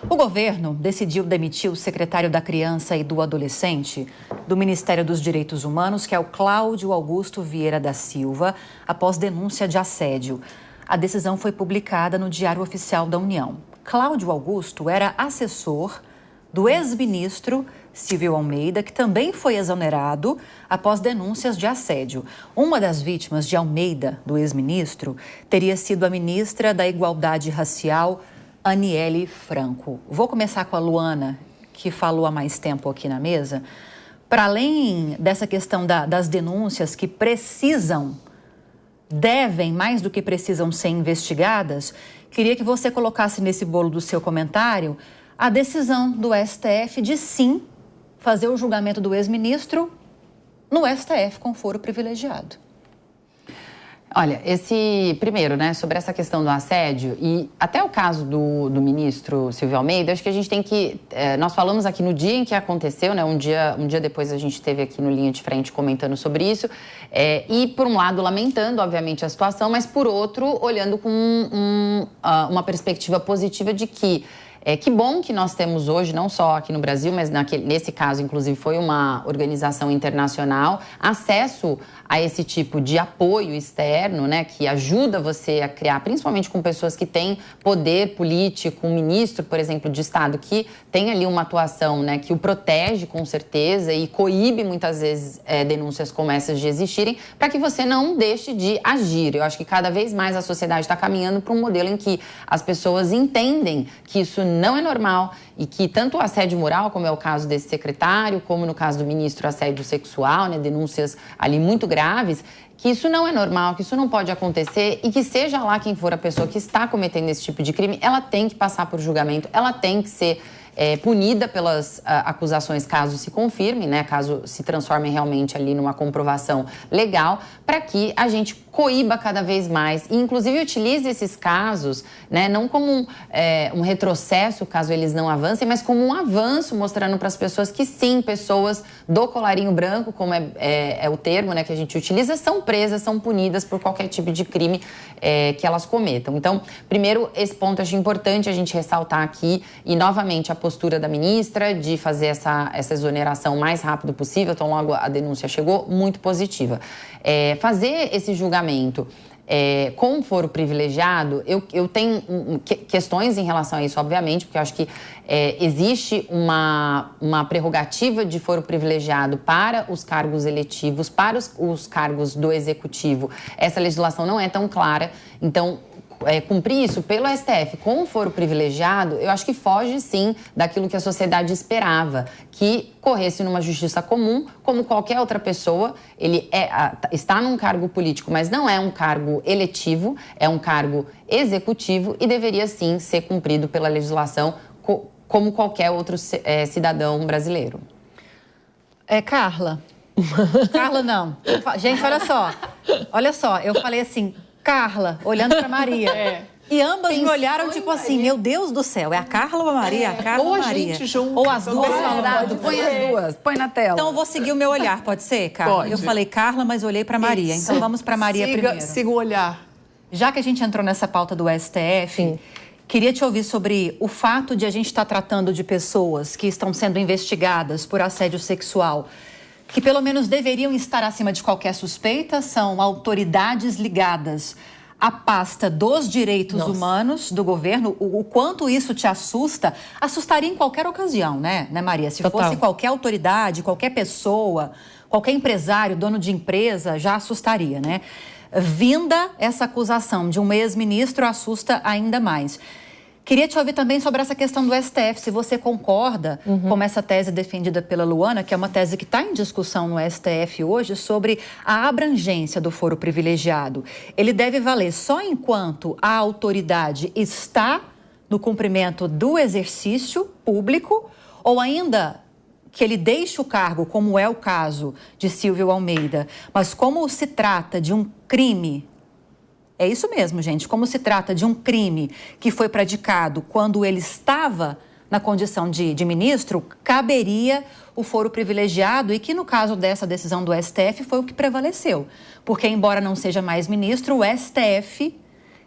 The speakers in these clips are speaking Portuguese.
O governo decidiu demitir o secretário da Criança e do Adolescente do Ministério dos Direitos Humanos, que é o Cláudio Augusto Vieira da Silva, após denúncia de assédio. A decisão foi publicada no Diário Oficial da União. Cláudio Augusto era assessor do ex-ministro Silvio Almeida, que também foi exonerado após denúncias de assédio. Uma das vítimas de Almeida, do ex-ministro, teria sido a ministra da Igualdade Racial, Aniele Franco. Vou começar com a Luana, que falou há mais tempo aqui na mesa. Para além dessa questão das denúncias que devem, mais do que precisam ser investigadas, queria que você colocasse nesse bolo do seu comentário a decisão do STF de sim fazer o julgamento do ex-ministro no STF com foro privilegiado. Olha, primeiro, né, sobre essa questão do assédio e até o caso do ministro Silvio Almeida, acho que a gente tem que, nós falamos aqui no dia em que aconteceu, né, um dia depois a gente esteve aqui no Linha de Frente comentando sobre isso, e por um lado lamentando, obviamente, a situação, mas por outro, olhando com uma perspectiva positiva de que bom que nós temos hoje, não só aqui no Brasil, mas nesse caso, inclusive, foi uma organização internacional, acesso a esse tipo de apoio externo, né, que ajuda você a criar, principalmente com pessoas que têm poder político, um ministro, por exemplo, de Estado, que tem ali uma atuação, né, que o protege com certeza e coíbe muitas vezes denúncias como essas de existirem, para que você não deixe de agir. Eu acho que cada vez mais a sociedade está caminhando para um modelo em que as pessoas entendem que isso não é normal e que tanto o assédio moral, como é o caso desse secretário, como no caso do ministro, assédio sexual, né, denúncias ali muito graves, que isso não é normal, que isso não pode acontecer e que seja lá quem for a pessoa que está cometendo esse tipo de crime, ela tem que passar por julgamento, ela tem que ser punida pelas acusações caso se confirme, né, caso se transformem realmente ali numa comprovação legal, para que a gente coíba cada vez mais e, inclusive, utilize esses casos, né, não como um retrocesso, caso eles não avancem, mas como um avanço, mostrando para as pessoas que, sim, pessoas do colarinho branco, como é o termo, né, que a gente utiliza, são presas, são punidas por qualquer tipo de crime que elas cometam. Então, primeiro, esse ponto eu acho importante a gente ressaltar aqui e, novamente, a postura da ministra de fazer essa exoneração o mais rápido possível, então logo a denúncia chegou, muito positiva. Fazer esse julgamento com foro privilegiado, eu tenho questões em relação a isso, obviamente, porque eu acho que existe uma prerrogativa de foro privilegiado para os cargos eletivos, para os cargos do executivo. Essa legislação não é tão clara, então cumprir isso pelo STF com foro privilegiado, eu acho que foge sim daquilo que a sociedade esperava, que corresse numa justiça comum, como qualquer outra pessoa. Ele está num cargo político, mas não é um cargo eletivo, é um cargo executivo e deveria sim ser cumprido pela legislação como qualquer outro cidadão brasileiro. Carla. Carla, não. Gente, olha só, eu falei assim, Carla, olhando para Maria. E ambas me olharam tipo assim, meu Deus do céu, é a Carla ou a Maria? A Carla ou a Maria? Ou as duas falando. Põe as duas, põe na tela. Então eu vou seguir o meu olhar, pode ser, Carla? Pode. Eu falei Carla, mas olhei para Maria. Isso. Então vamos para Maria primeiro. Siga o olhar. Já que a gente entrou nessa pauta do STF, queria te ouvir sobre o fato de a gente estar tratando de pessoas que estão sendo investigadas por assédio sexual, que pelo menos deveriam estar acima de qualquer suspeita, são autoridades ligadas à pasta dos direitos humanos do governo. O quanto isso te assusta, assustaria em qualquer ocasião, né Maria? Se fosse qualquer autoridade, qualquer pessoa, qualquer empresário, dono de empresa, já assustaria, né? Vinda essa acusação de um ex-ministro, assusta ainda mais. Queria te ouvir também sobre essa questão do STF, se você concorda com essa tese defendida pela Luana, que é uma tese que está em discussão no STF hoje, sobre a abrangência do foro privilegiado. Ele deve valer só enquanto a autoridade está no cumprimento do exercício público, ou ainda que ele deixe o cargo, como é o caso de Silvio Almeida, mas como se trata de um crime. É isso mesmo, gente. Como se trata de um crime que foi praticado quando ele estava na condição de ministro, caberia o foro privilegiado e que, no caso dessa decisão do STF, foi o que prevaleceu. Porque, embora não seja mais ministro, o STF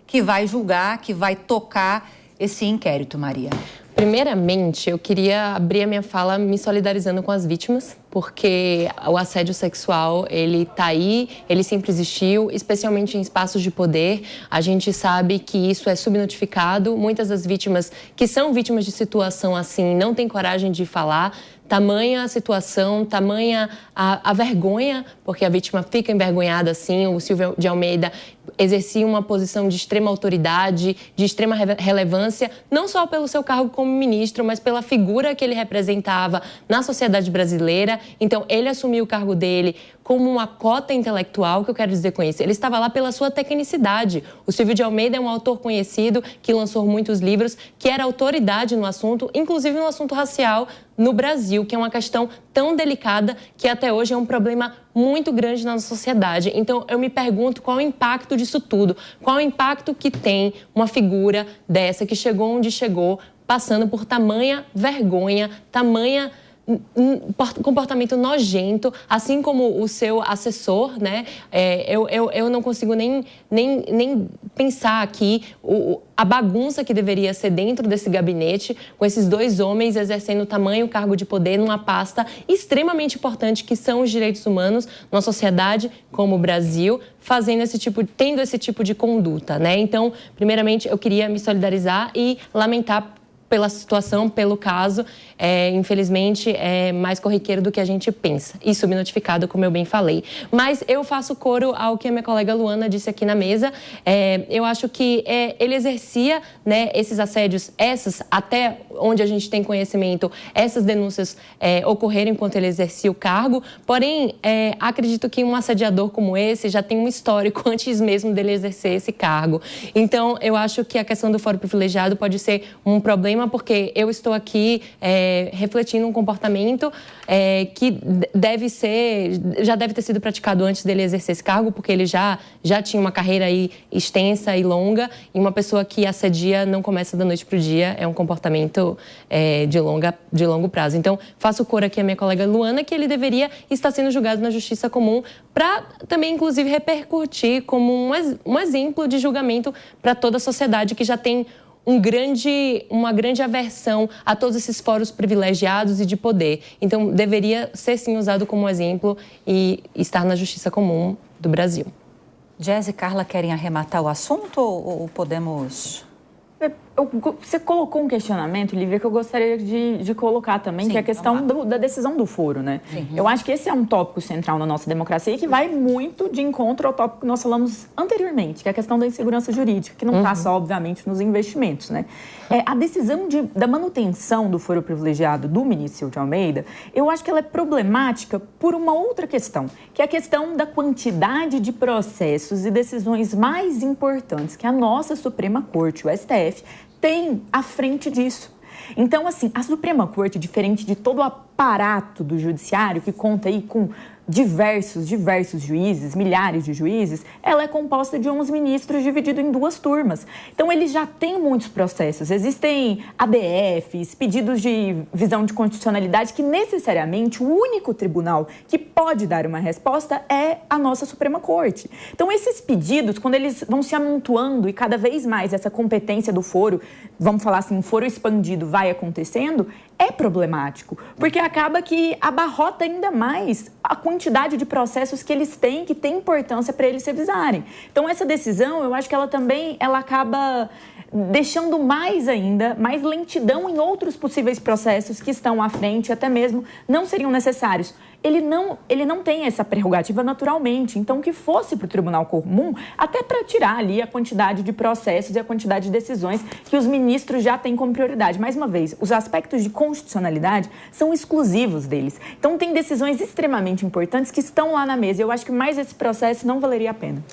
que vai julgar, que vai tocar esse inquérito, Maria. Primeiramente, eu queria abrir a minha fala me solidarizando com as vítimas, porque o assédio sexual, ele tá aí, ele sempre existiu, especialmente em espaços de poder. A gente sabe que isso é subnotificado. Muitas das vítimas que são vítimas de situação assim não têm coragem de falar. Tamanha a situação, tamanha a vergonha, porque a vítima fica envergonhada assim. O Silvio de Almeida exercia uma posição de extrema autoridade, de extrema relevância, não só pelo seu cargo como ministro, mas pela figura que ele representava na sociedade brasileira. Então, ele assumiu o cargo dele como uma cota intelectual, que eu quero dizer com isso. Ele estava lá pela sua tecnicidade. O Silvio de Almeida é um autor conhecido, que lançou muitos livros, que era autoridade no assunto, inclusive no assunto racial no Brasil, que é uma questão tão delicada que até hoje é um problema muito grande na nossa sociedade. Então, eu me pergunto qual o impacto disso tudo, qual o impacto que tem uma figura dessa que chegou onde chegou, passando por tamanha vergonha, tamanha comportamento nojento, assim como o seu assessor, né? Eu não consigo nem pensar aqui a bagunça que deveria ser dentro desse gabinete, com esses dois homens exercendo tamanho cargo de poder numa pasta extremamente importante que são os direitos humanos numa sociedade como o Brasil, tendo esse tipo de conduta, né? Então, primeiramente, eu queria me solidarizar e lamentar pela situação, pelo caso, infelizmente, é mais corriqueiro do que a gente pensa. E subnotificado, como eu bem falei. Mas eu faço coro ao que a minha colega Luana disse aqui na mesa. Eu acho que ele exercia, né, esses assédios, até onde a gente tem conhecimento, essas denúncias ocorreram enquanto ele exercia o cargo. Porém, acredito que um assediador como esse já tem um histórico antes mesmo dele exercer esse cargo. Então, eu acho que a questão do foro privilegiado pode ser um problema, porque eu estou aqui refletindo um comportamento que já deve ter sido praticado antes dele exercer esse cargo, porque ele já tinha uma carreira aí extensa e longa, e uma pessoa que assedia não começa da noite para o dia, é um comportamento de longo prazo. Então, faço coro aqui a minha colega Luana, que ele deveria estar sendo julgado na justiça comum, para também, inclusive, repercutir como um exemplo de julgamento para toda a sociedade que já tem uma grande aversão a todos esses fóruns privilegiados e de poder. Então, deveria ser, sim, usado como exemplo e estar na justiça comum do Brasil. Jess e Carla querem arrematar o assunto ou podemos... Você colocou um questionamento, Lívia, que eu gostaria de colocar também, sim, que é a questão da decisão do foro, né? Sim. Eu acho que esse é um tópico central na nossa democracia e que vai muito de encontro ao tópico que nós falamos anteriormente, que é a questão da insegurança jurídica, que não está só, obviamente, nos investimentos, né? A decisão da manutenção do foro privilegiado do ministro Silvio de Almeida, eu acho que ela é problemática por uma outra questão, que é a questão da quantidade de processos e decisões mais importantes que a nossa Suprema Corte, o STF, tem à frente disso. Então, assim, a Suprema Corte, diferente de todo o aparato do judiciário, que conta aí com diversos juízes, milhares de juízes, ela é composta de 11 ministros dividido em 2 turmas. Então, eles já têm muitos processos. Existem ADFs, pedidos de visão de constitucionalidade, que necessariamente o único tribunal que pode dar uma resposta é a nossa Suprema Corte. Então, esses pedidos, quando eles vão se amontoando e cada vez mais essa competência do foro, vamos falar assim, um foro expandido vai acontecendo, é problemático, porque acaba que abarrota ainda mais a quantidade de processos que eles têm, que tem importância para eles revisarem. Então, essa decisão, eu acho que ela acaba deixando mais lentidão em outros possíveis processos que estão à frente, até mesmo não seriam necessários. Ele não tem essa prerrogativa naturalmente, então que fosse para o Tribunal Comum, até para tirar ali a quantidade de processos e a quantidade de decisões que os ministros já têm como prioridade. Mais uma vez, os aspectos de constitucionalidade são exclusivos deles. Então tem decisões extremamente importantes que estão lá na mesa. Eu acho que mais esse processo não valeria a pena.